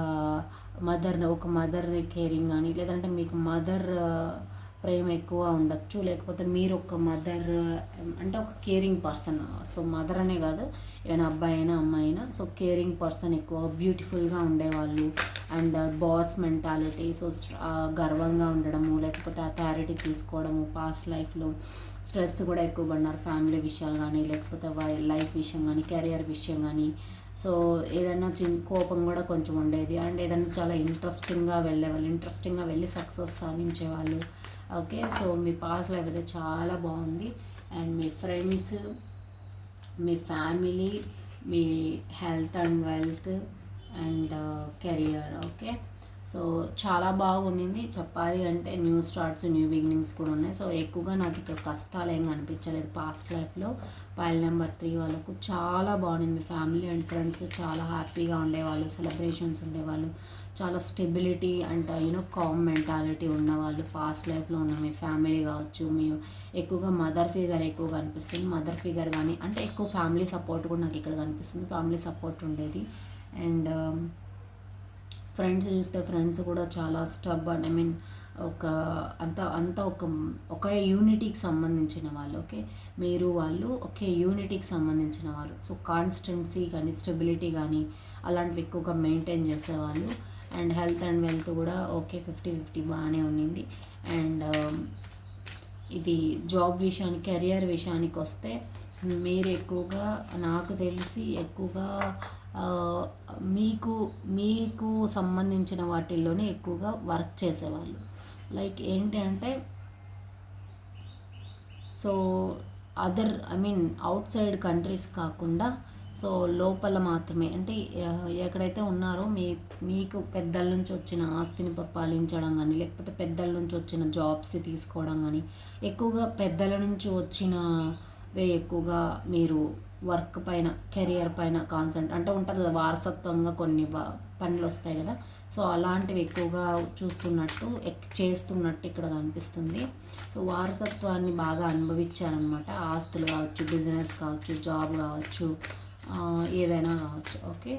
A: మదర్ని కేరింగ్ కానీ, లేదంటే మీకు మదర్ ప్రేమ ఎక్కువ ఉండొచ్చు, లేకపోతే మీరు ఒక మదర్ అంటే ఒక కేరింగ్ పర్సన్. సో మదర్ అనే కాదు, ఏమైనా అబ్బాయి అయినా అమ్మాయి అయినా, సో కేరింగ్ పర్సన్ ఎక్కువగా బ్యూటిఫుల్గా ఉండేవాళ్ళు. అండ్ బాస్ మెంటాలిటీ, సో గర్వంగా ఉండడము, లేకపోతే అథారిటీ తీసుకోవడము, పాస్ట్ లైఫ్లో స్ట్రెస్ కూడా ఎక్కువ పడినారు, ఫ్యామిలీ విషయాలు కానీ, లేకపోతే లైఫ్ విషయం కానీ, కెరియర్ విషయం కానీ. సో ఏదైనా కోపం కూడా కొంచెం ఉండేది. అండ్ ఏదైనా చాలా ఇంట్రెస్టింగ్గా వెళ్ళి సక్సెస్ సాధించేవాళ్ళు. ఓకే, సో మీ పాస్ట్ లైఫ్ అయితే చాలా బాగుంది. అండ్ మీ friends, me family, me health and wealth and career, okay, so చాలా బాగుండింది. చెప్పాలి అంటే న్యూ స్టార్ట్స్, న్యూ బిగినింగ్స్ కూడా ఉన్నాయి. సో ఎక్కువగా నాకు ఇక్కడ కష్టాలు ఏం కనిపించలేదు పాస్ట్ లైఫ్లో. పైల్ నెంబర్ 3 వాళ్ళకు చాలా బాగుంది. ఫ్యామిలీ అండ్ ఫ్రెండ్స్ చాలా హ్యాపీగా ఉండేవాళ్ళు, సెలబ్రేషన్స్ ఉండేవాళ్ళు, చాలా స్టెబిలిటీ అండ్ కామ్ మెంటాలిటీ ఉన్నవాళ్ళు. పాస్ట్ లైఫ్లో ఉన్న మీ ఫ్యామిలీ కావచ్చు, మీ ఎక్కువగా మదర్ ఫిగర్ ఎక్కువగా కనిపిస్తుంది. మదర్ ఫిగర్ కానీ అంటే ఎక్కువ ఫ్యామిలీ సపోర్ట్ కూడా నాకు ఇక్కడ కనిపిస్తుంది. ఫ్యామిలీ సపోర్ట్ ఉండేది. అండ్ ఫ్రెండ్స్ చూస్తే ఫ్రెండ్స్ కూడా చాలా స్టబ్బర్న్, ఐ మీన్ ఒక అంతా ఒక యూనిటీకి సంబంధించిన వాళ్ళు. ఓకే, మీరు వాళ్ళు ఒకే యూనిటీకి సంబంధించిన వాళ్ళు. సో కాన్స్టెన్సీ కానీ, స్టెబిలిటీ కానీ అలాంటివి ఎక్కువగా మెయింటైన్ చేసేవాళ్ళు. అండ్ హెల్త్ అండ్ వెల్త్ కూడా ఓకే, 50-50 బాగానే ఉండింది. అండ్ ఇది జాబ్ విషయానికి, కెరియర్ విషయానికి వస్తే మీరు ఎక్కువగా నాకు తెలిసి ఎక్కువగా మీకు సంబంధించిన వాటిల్లోనే ఎక్కువగా వర్క్ చేసేవాళ్ళు. లైక్ ఏంటి అంటే, so I mean out side countries కాకుండా, సో లోపల మాత్రమే, అంటే ఎక్కడైతే ఉన్నారో మీకు పెద్దల నుంచి వచ్చిన ఆస్తిని పరిపాలించడం కానీ, లేకపోతే పెద్దల నుంచి వచ్చిన జాబ్స్ని తీసుకోవడం కానీ, ఎక్కువగా పెద్దల నుంచి వచ్చినవే ఎక్కువగా మీరు వర్క్ పైన, కెరియర్ పైన అంటే ఉంటుంది కదా, వారసత్వంగా కొన్ని పనులు వస్తాయి కదా, సో అలాంటివి ఎక్కువగా చేస్తున్నట్టు ఇక్కడ కనిపిస్తుంది. సో వారసత్వాన్ని బాగా అనుభవించారనమాట. ఆస్తులు కావచ్చు, బిజినెస్ కావచ్చు, జాబ్ కావచ్చు, ఏదైనా కావచ్చు. ఓకే,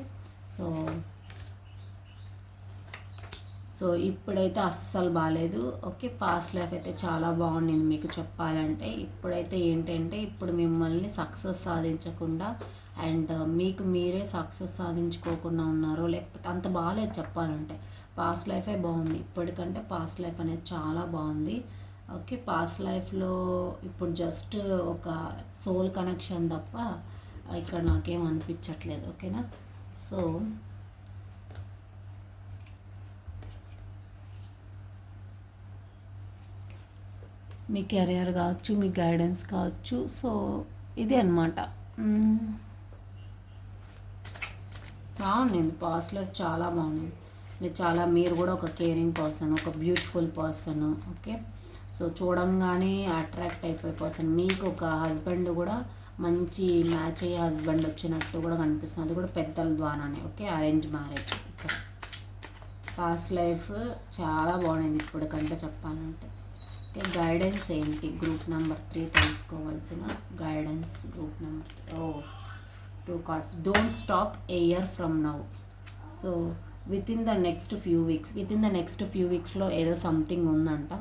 A: సో ఇప్పుడైతే అస్సలు బాగాలేదు. ఓకే, పాస్ట్ లైఫ్ అయితే చాలా బాగుండింది. మీకు చెప్పాలంటే ఇప్పుడైతే ఏంటంటే, ఇప్పుడు మిమ్మల్ని సక్సెస్ సాధించకుండా అండ్ మీకు మీరే సక్సెస్ సాధించుకోకుండా ఉన్నారో, లేకపోతే అంత బాగాలేదు చెప్పాలంటే. పాస్ట్ లైఫే బాగుంది, ఇప్పటికంటే పాస్ట్ లైఫ్ అనేది చాలా బాగుంది. ఓకే, పాస్ట్ లైఫ్లో ఇప్పుడు జస్ట్ ఒక సోల్ కనెక్షన్ తప్ప ఇక్కడ నాకేం అనిపించట్లేదు. ఓకేనా, సో మీ కెరియర్ కావచ్చు, మీ గైడెన్స్ కావచ్చు, సో ఇదే అనమాట. బాగుంది, పాస్ట్ లైఫ్ చాలా బాగుంది. మీరు కూడా ఒక కేరింగ్ పర్సన్, ఒక బ్యూటిఫుల్ పర్సన్. ఓకే, సో చూడంగానే అట్రాక్ట్ అయిపోయే పర్సన్. మీకు ఒక హస్బెండ్ కూడా మంచి మ్యాచ్ అయ్యే హస్బెండ్ వచ్చినట్టు కూడా కనిపిస్తుంది. అది కూడా పెద్దల ద్వారానే. Okay, arrange marriage. ఇక్కడ పాస్ట్ లైఫ్ చాలా బాగుంది ఇప్పటికంటే చెప్పాలంటే. ఓకే, గైడెన్స్ ఏంటి? గ్రూప్ నెంబర్ 3 తెలుసుకోవాల్సిన guidance. Group number 2 cards. Don't stop a year from now. So within the next few వీక్స్లో ఏదో సంథింగ్ ఉందంట.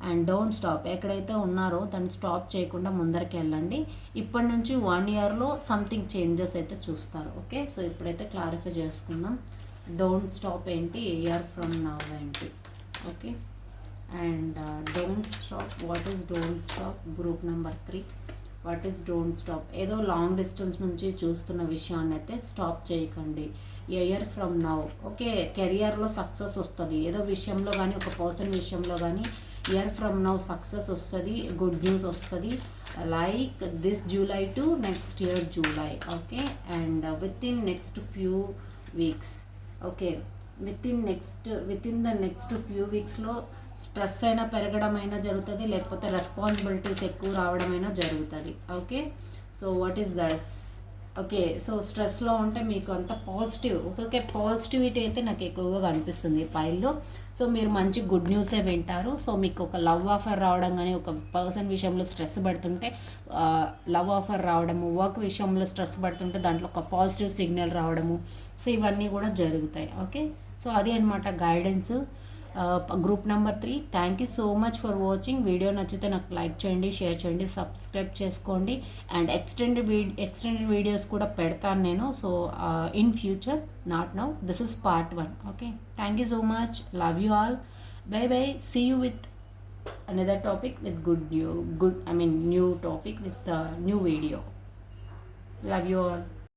A: అండ్ డోంట్ స్టాప్, ఎక్కడైతే ఉన్నారో దాన్ని స్టాప్ చేయకుండా ముందరికి వెళ్ళండి. ఇప్పటి నుంచి 1 ఇయర్లో సంథింగ్ చేంజెస్ అయితే చూస్తారు. ఓకే, సో ఇప్పుడైతే క్లారిఫై చేసుకుందాం. డోంట్ స్టాప్ ఏంటి, ఏ ఇయర్ ఫ్రమ్ నౌ ఏంటి. Okay, and don't stop, what is don't stop? Group number 3, what is don't stop? ఏదో లాంగ్ డిస్టెన్స్ నుంచి చూస్తున్న విషయాన్ని అయితే స్టాప్ చేయకండి. Year from now. ఓకే, కెరియర్లో సక్సెస్ వస్తుంది, ఏదో విషయంలో కానీ, ఒక పర్సన్ విషయంలో కానీ ఇయర్ ఫ్రమ్ నౌ సక్సెస్ వస్తుంది, గుడ్ న్యూస్ వస్తుంది. Like this July to next year July. Okay, and within next few weeks. Okay, within the next few వీక్స్లో స్ట్రెస్ అయినా పెరగడం అయినా జరుగుతుంది, లేకపోతే రెస్పాన్సిబిలిటీస్ ఎక్కువ రావడం అయినా జరుగుతుంది. Okay, so what is that's? Okay, so స్ట్రెస్లో ఉంటే మీకు అంత పాజిటివ్, ఓకే పాజిటివిటీ అయితే నాకు ఎక్కువగా కనిపిస్తుంది పైల్లో. సో మీరు మంచి గుడ్ న్యూసే వింటారు. సో మీకు ఒక లవ్ ఆఫర్ రావడం కానీ, ఒక పర్సన్ విషయంలో స్ట్రెస్ పడుతుంటే లవ్ ఆఫర్ రావడము, వర్క్ విషయంలో స్ట్రెస్ పడుతుంటే దాంట్లో ఒక పాజిటివ్ సిగ్నల్ రావడము, సో ఇవన్నీ కూడా జరుగుతాయి. ఓకే, సో అది అనమాట guidance group number 3. Thank you so much for watching. Video నచ్చితే నాకు లైక్ చేయండి, షేర్ చేయండి, సబ్స్క్రైబ్ చేసుకోండి. అండ్ ఎక్స్టెండెడ్ వీడియోస్ కూడా పెడతాను నేను. So in future, not now. This is part 1. Okay, thank you so much. Love you all. Bye bye. See you with another topic with new topic with new video. Love you all.